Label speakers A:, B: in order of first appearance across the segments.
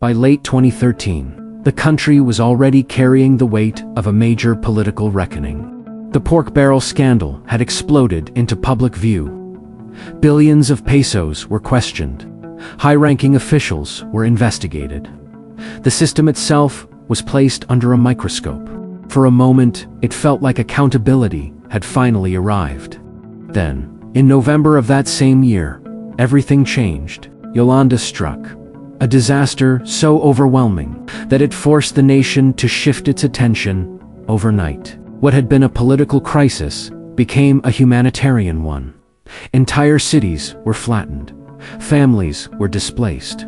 A: By late 2013, the country was already carrying the weight of a major political reckoning. The pork barrel scandal had exploded into public view. Billions of pesos were questioned. High-ranking officials were investigated. The system itself was placed under a microscope. For a moment, it felt like accountability had finally arrived. Then, in November of that same year, everything changed. Yolanda struck. A disaster so overwhelming that it forced the nation to shift its attention overnight. What had been a political crisis became a humanitarian one. Entire cities were flattened. Families were displaced.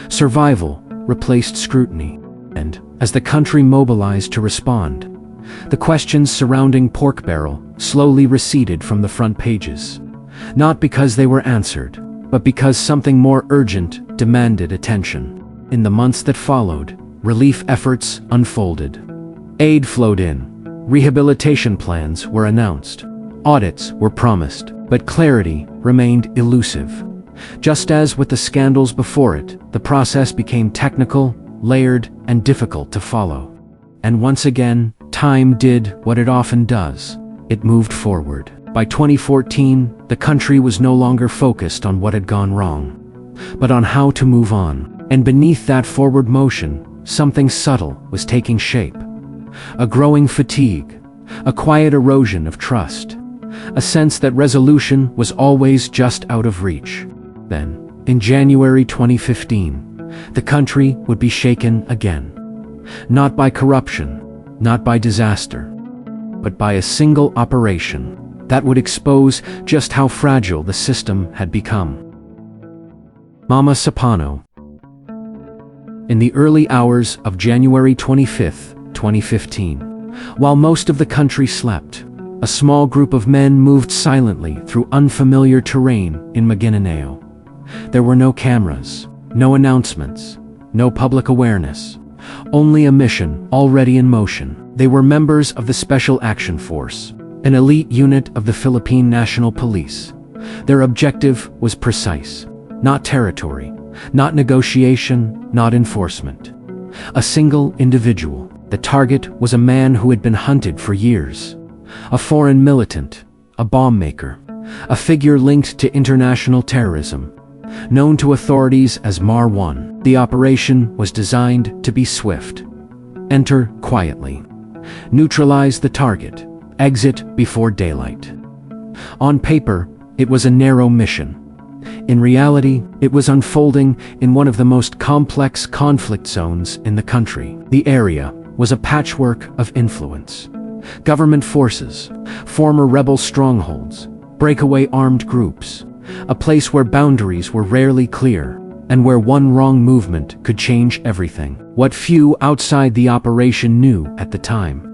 A: Survival replaced scrutiny. And, as the country mobilized to respond, the questions surrounding pork barrel slowly receded from the front pages. Not because they were answered, but because something more urgent demanded attention. In the months that followed, relief efforts unfolded. Aid flowed in. Rehabilitation plans were announced. Audits were promised, but clarity remained elusive. Just as with the scandals before it, the process became technical, layered, and difficult to follow. And once again, time did what it often does. It moved forward. By 2014, the country was no longer focused on what had gone wrong, but on how to move on. And beneath that forward motion, something subtle was taking shape. A growing fatigue, a quiet erosion of trust, a sense that resolution was always just out of reach. Then, in January 2015, the country would be shaken again. Not by corruption, not by disaster, but by a single operation that would expose just how fragile the system had become. Mamasapano. In the early hours of January 25, 2015, while most of the country slept, a small group of men moved silently through unfamiliar terrain in Maguindanao. There were no cameras, no announcements, no public awareness, only a mission already in motion. They were members of the Special Action Force, an elite unit of the Philippine National Police. Their objective was precise: not territory, not negotiation, not enforcement. A single individual. The target was a man who had been hunted for years. A foreign militant, a bomb maker, a figure linked to international terrorism, known to authorities as Mar 1. The operation was designed to be swift. Enter quietly. Neutralize the target. Exit before daylight. On paper, it was a narrow mission. In reality, it was unfolding in one of the most complex conflict zones in the country. The area was a patchwork of influence. Government forces, former rebel strongholds, breakaway armed groups, a place where boundaries were rarely clear, and where one wrong movement could change everything. What few outside the operation knew at the time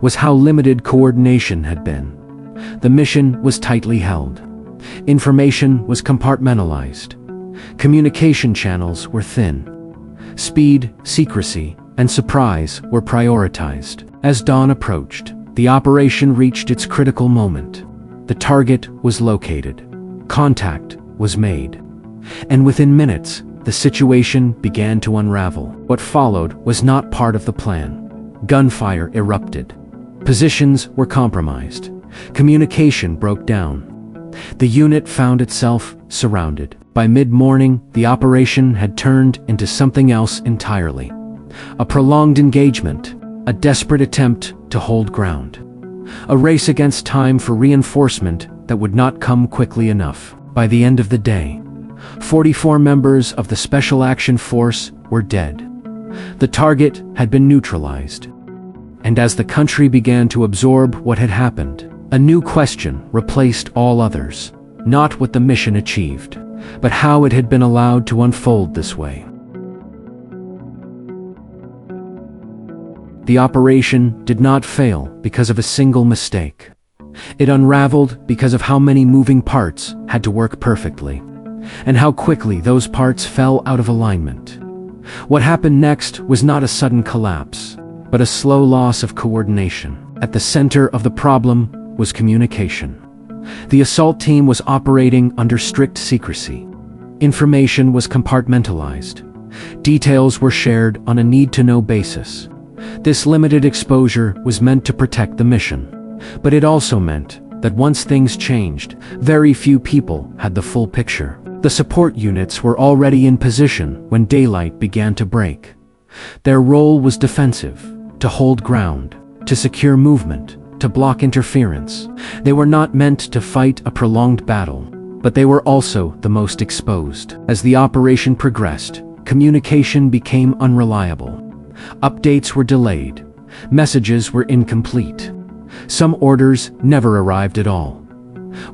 A: was how limited coordination had been. The mission was tightly held. Information was compartmentalized. Communication channels were thin. Speed, secrecy, and surprise were prioritized. As dawn approached, the operation reached its critical moment. The target was located. Contact was made. And within minutes, the situation began to unravel. What followed was not part of the plan. Gunfire erupted. Positions were compromised. Communication broke down. The unit found itself surrounded. By mid-morning, the operation had turned into something else entirely. A prolonged engagement, a desperate attempt to hold ground. A race against time for reinforcement that would not come quickly enough. By the end of the day, 44 members of the Special Action Force were dead. The target had been neutralized. And as the country began to absorb what had happened, a new question replaced all others. Not what the mission achieved, but how it had been allowed to unfold this way. The operation did not fail because of a single mistake. It unraveled because of how many moving parts had to work perfectly, and how quickly those parts fell out of alignment. What happened next was not a sudden collapse, but a slow loss of coordination. At the center of the problem was communication. The assault team was operating under strict secrecy. Information was compartmentalized. Details were shared on a need-to-know basis. This limited exposure was meant to protect the mission, but it also meant that once things changed, very few people had the full picture. The support units were already in position when daylight began to break. Their role was defensive, to hold ground, to secure movement, to block interference. They were not meant to fight a prolonged battle, but they were also the most exposed. As the operation progressed, communication became unreliable. Updates were delayed. Messages were incomplete. Some orders never arrived at all.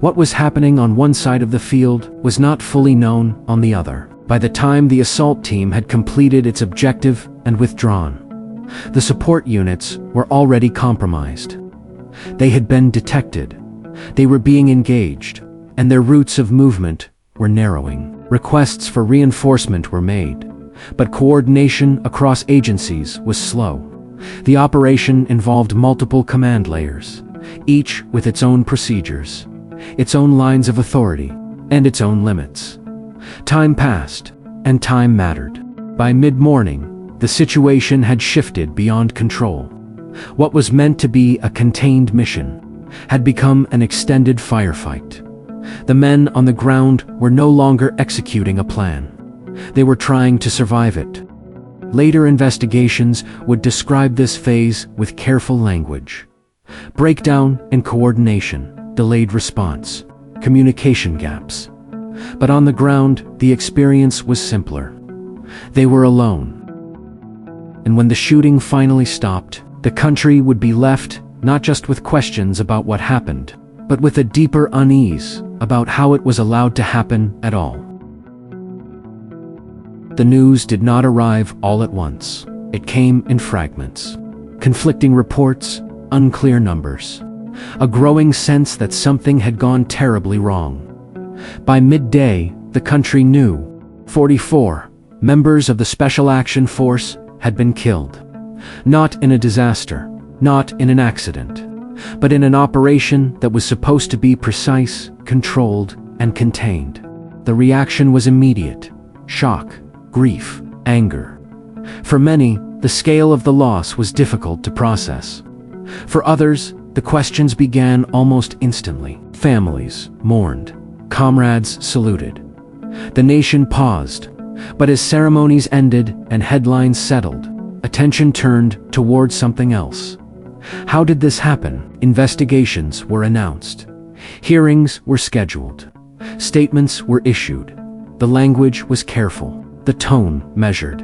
A: What was happening on one side of the field was not fully known on the other. By the time the assault team had completed its objective and withdrawn, the support units were already compromised. They had been detected. They were being engaged, and their routes of movement were narrowing. Requests for reinforcement were made, but coordination across agencies was slow. The operation involved multiple command layers, each with its own procedures, its own lines of authority, and its own limits. Time passed, and time mattered. By mid-morning, the situation had shifted beyond control. What was meant to be a contained mission had become an extended firefight. The men on the ground were no longer executing a plan. They were trying to survive it. Later investigations would describe this phase with careful language. Breakdown in coordination, delayed response, communication gaps. But on the ground, the experience was simpler. They were alone. And when the shooting finally stopped, the country would be left not just with questions about what happened, but with a deeper unease about how it was allowed to happen at all. The news did not arrive all at once. It came in fragments. Conflicting reports, unclear numbers. A growing sense that something had gone terribly wrong. By midday, the country knew 44 members of the Special Action Force had been killed. Not in a disaster, not in an accident, but in an operation that was supposed to be precise, controlled, and contained. The reaction was immediate: shock, grief, anger. For many, the scale of the loss was difficult to process. For others, the questions began almost instantly. Families mourned. Comrades saluted. The nation paused, but as ceremonies ended and headlines settled, attention turned towards something else. How did this happen? Investigations were announced. Hearings were scheduled. Statements were issued. The language was careful. The tone measured.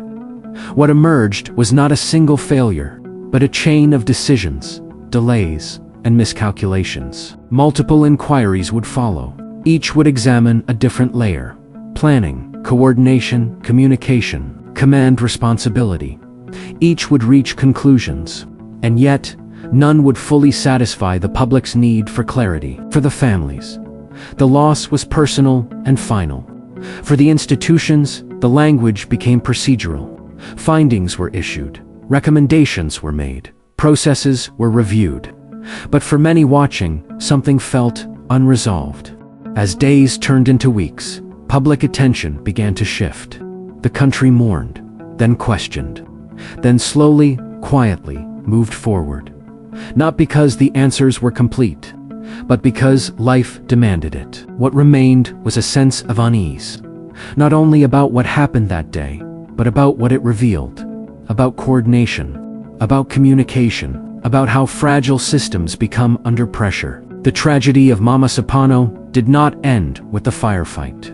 A: What emerged was not a single failure, but a chain of decisions, delays, and miscalculations. Multiple inquiries would follow. Each would examine a different layer: planning, coordination, communication, command responsibility. Each would reach conclusions, and yet, none would fully satisfy the public's need for clarity. For the families, the loss was personal and final. For the institutions, the language became procedural. Findings were issued, recommendations were made, processes were reviewed. But for many watching, something felt unresolved. As days turned into weeks, public attention began to shift. The country mourned, then questioned, then slowly, quietly moved forward. Not because the answers were complete, but because life demanded it. What remained was a sense of unease, not only about what happened that day, but about what it revealed, about coordination, about communication, about how fragile systems become under pressure. The tragedy of Mamasapano did not end with the firefight.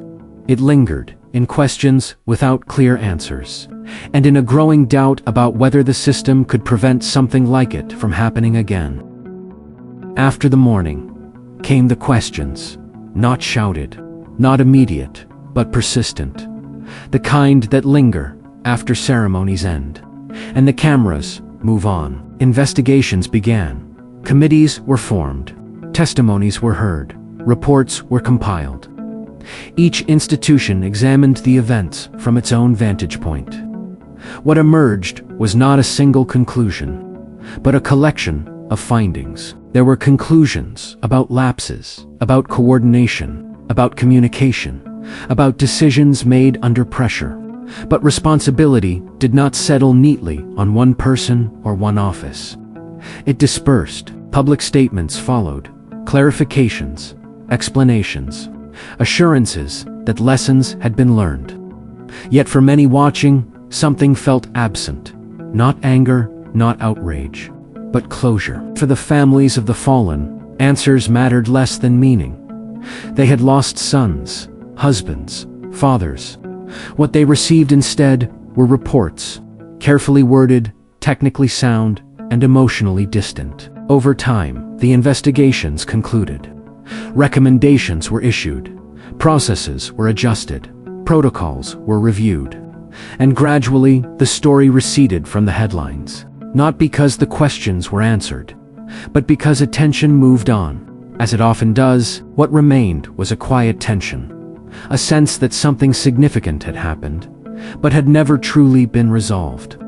A: It lingered in questions without clear answers, and in a growing doubt about whether the system could prevent something like it from happening again. After the mourning came the questions, not shouted, not immediate, but persistent. The kind that linger after ceremonies end, and the cameras move on. Investigations began. Committees were formed. Testimonies were heard. Reports were compiled. Each institution examined the events from its own vantage point. What emerged was not a single conclusion, but a collection of findings. There were conclusions about lapses, about coordination, about communication, about decisions made under pressure. But responsibility did not settle neatly on one person or one office. It dispersed. Public statements followed, clarifications, explanations, assurances that lessons had been learned. Yet for many watching, something felt absent. Not anger, not outrage, but closure. For the families of the fallen, answers mattered less than meaning. They had lost sons, husbands, fathers. What they received instead were reports, carefully worded, technically sound, and emotionally distant. Over time, the investigations concluded. Recommendations were issued, processes were adjusted, protocols were reviewed, and gradually the story receded from the headlines. Not because the questions were answered, but because attention moved on. As it often does, what remained was a quiet tension, a sense that something significant had happened, but had never truly been resolved.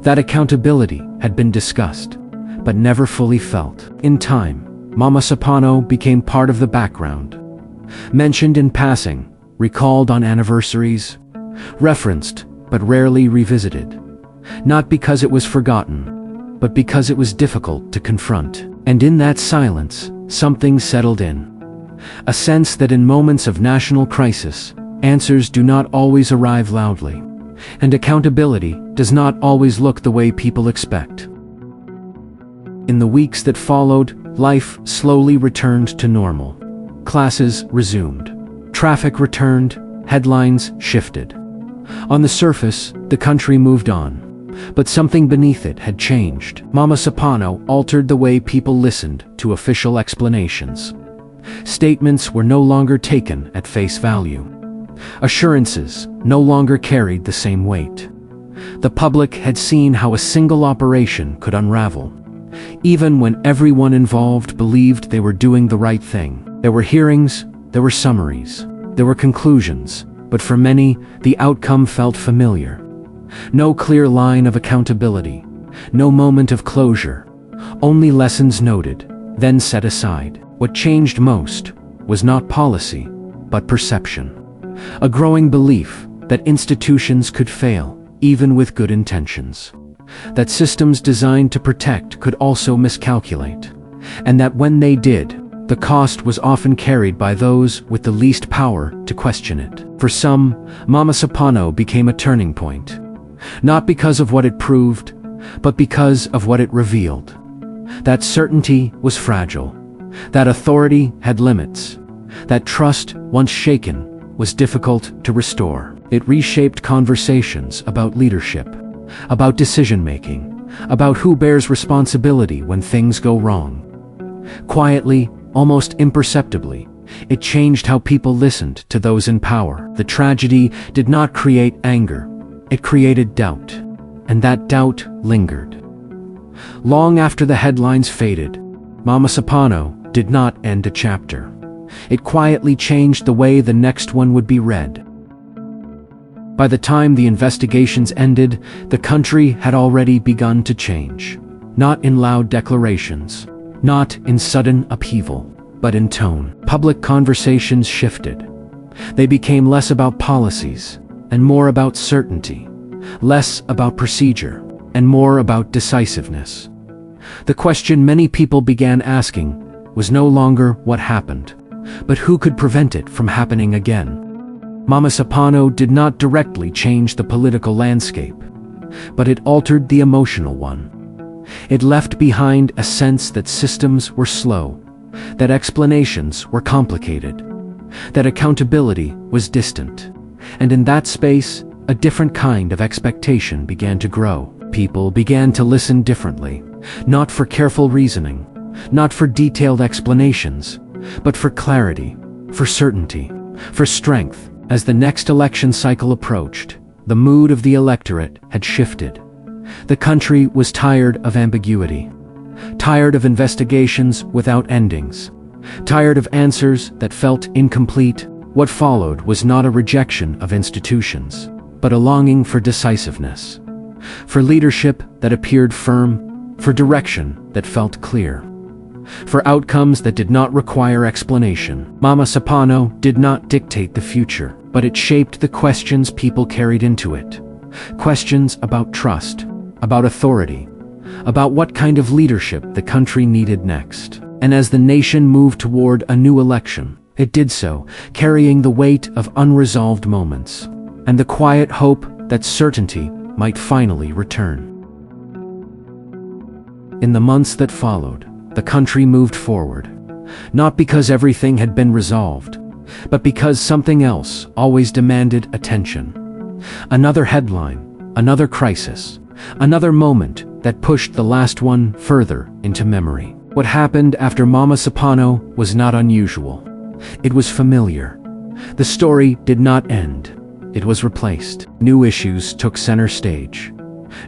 A: That accountability had been discussed, but never fully felt. In time, Mamasapano became part of the background, mentioned in passing, recalled on anniversaries, referenced but rarely revisited. Not because it was forgotten, but because it was difficult to confront. And in that silence, something settled in. A sense that in moments of national crisis, answers do not always arrive loudly, and accountability does not always look the way people expect. In the weeks that followed, life slowly returned to normal. Classes resumed. Traffic returned. Headlines shifted. On the surface, the country moved on. But something beneath it had changed. Mamasapano altered the way people listened to official explanations. Statements were no longer taken at face value. Assurances no longer carried the same weight. The public had seen how a single operation could unravel. Even when everyone involved believed they were doing the right thing. There were hearings, there were summaries, there were conclusions, but for many, the outcome felt familiar. No clear line of accountability, no moment of closure, only lessons noted, then set aside. What changed most was not policy, but perception. A growing belief that institutions could fail, even with good intentions. That systems designed to protect could also miscalculate. And that when they did, the cost was often carried by those with the least power to question it. For some, Mamasapano became a turning point. Not because of what it proved, but because of what it revealed. That certainty was fragile. That authority had limits. That trust, once shaken, was difficult to restore. It reshaped conversations about leadership, about decision-making, about who bears responsibility when things go wrong. Quietly, almost imperceptibly, it changed how people listened to those in power. The tragedy did not create anger. It created doubt, and that doubt lingered. Long after the headlines faded, Mamasapano did not end a chapter. It quietly changed the way the next one would be read. By the time the investigations ended, the country had already begun to change. Not in loud declarations, not in sudden upheaval, but in tone. Public conversations shifted. They became less about policies and more about certainty, less about procedure and more about decisiveness. The question many people began asking was no longer what happened, but who could prevent it from happening again. Mamasapano did not directly change the political landscape, but it altered the emotional one. It left behind a sense that systems were slow, that explanations were complicated, that accountability was distant. And in that space, a different kind of expectation began to grow. People began to listen differently, not for careful reasoning, not for detailed explanations, but for clarity, for certainty, for strength. As the next election cycle approached, the mood of the electorate had shifted. The country was tired of ambiguity, tired of investigations without endings, tired of answers that felt incomplete. What followed was not a rejection of institutions, but a longing for decisiveness, for leadership that appeared firm, for direction that felt clear, for outcomes that did not require explanation. Mamasapano did not dictate the future. but it shaped the questions people carried into it. Questions about trust, about authority, about what kind of leadership the country needed next. And as the nation moved toward a new election, it did so, carrying the weight of unresolved moments, and the quiet hope that certainty might finally return. In the months that followed, the country moved forward, not because everything had been resolved, but because something else always demanded attention. Another headline, another crisis, another moment that pushed the last one further into memory. What happened after Mamasapano was not unusual. It was familiar. The story did not end. It was replaced. New issues took center stage.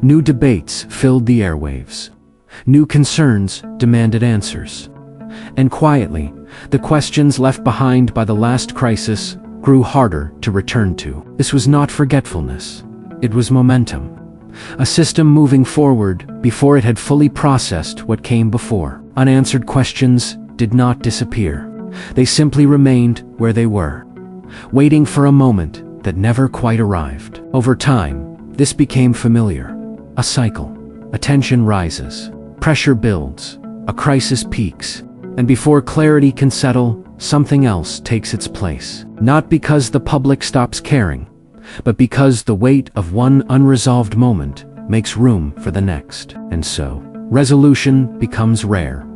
A: New debates filled the airwaves. New concerns demanded answers. And quietly, the questions left behind by the last crisis grew harder to return to. This was not forgetfulness. It was momentum. A system moving forward before it had fully processed what came before. Unanswered questions did not disappear. They simply remained where they were, waiting for a moment that never quite arrived. Over time, this became familiar. A cycle. Attention rises. Pressure builds. A crisis peaks. And before clarity can settle, something else takes its place. Not because the public stops caring, but because the weight of one unresolved moment makes room for the next. And so, resolution becomes rare.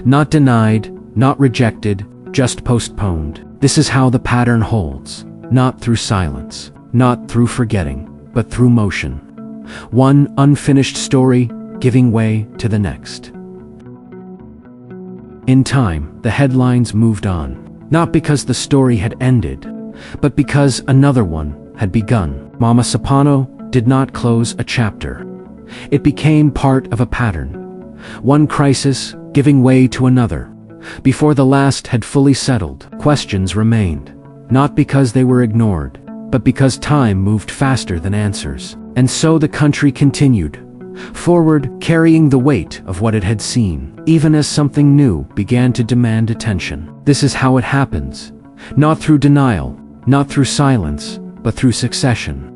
A: Not denied, not rejected, just postponed. This is how the pattern holds. Not through silence, not through forgetting, but through motion. One unfinished story giving way to the next. In time, the headlines moved on. Not because the story had ended, but because another one had begun. Mamasapano did not close a chapter. It became part of a pattern. One crisis giving way to another. Before the last had fully settled, questions remained. Not because they were ignored, but because time moved faster than answers. And so the country continued, forward, carrying the weight of what it had seen, even as something new began to demand attention. This is how it happens. Not through denial, not through silence, but through succession.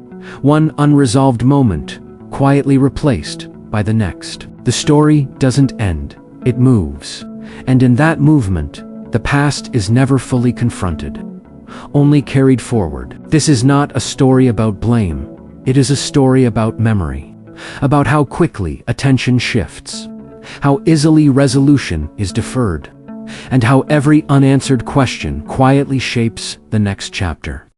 A: One unresolved moment, quietly replaced by the next. The story doesn't end, it moves. And in that movement, the past is never fully confronted, only carried forward. This is not a story about blame. It is a story about memory, about how quickly attention shifts, how easily resolution is deferred, and how every unanswered question quietly shapes the next chapter.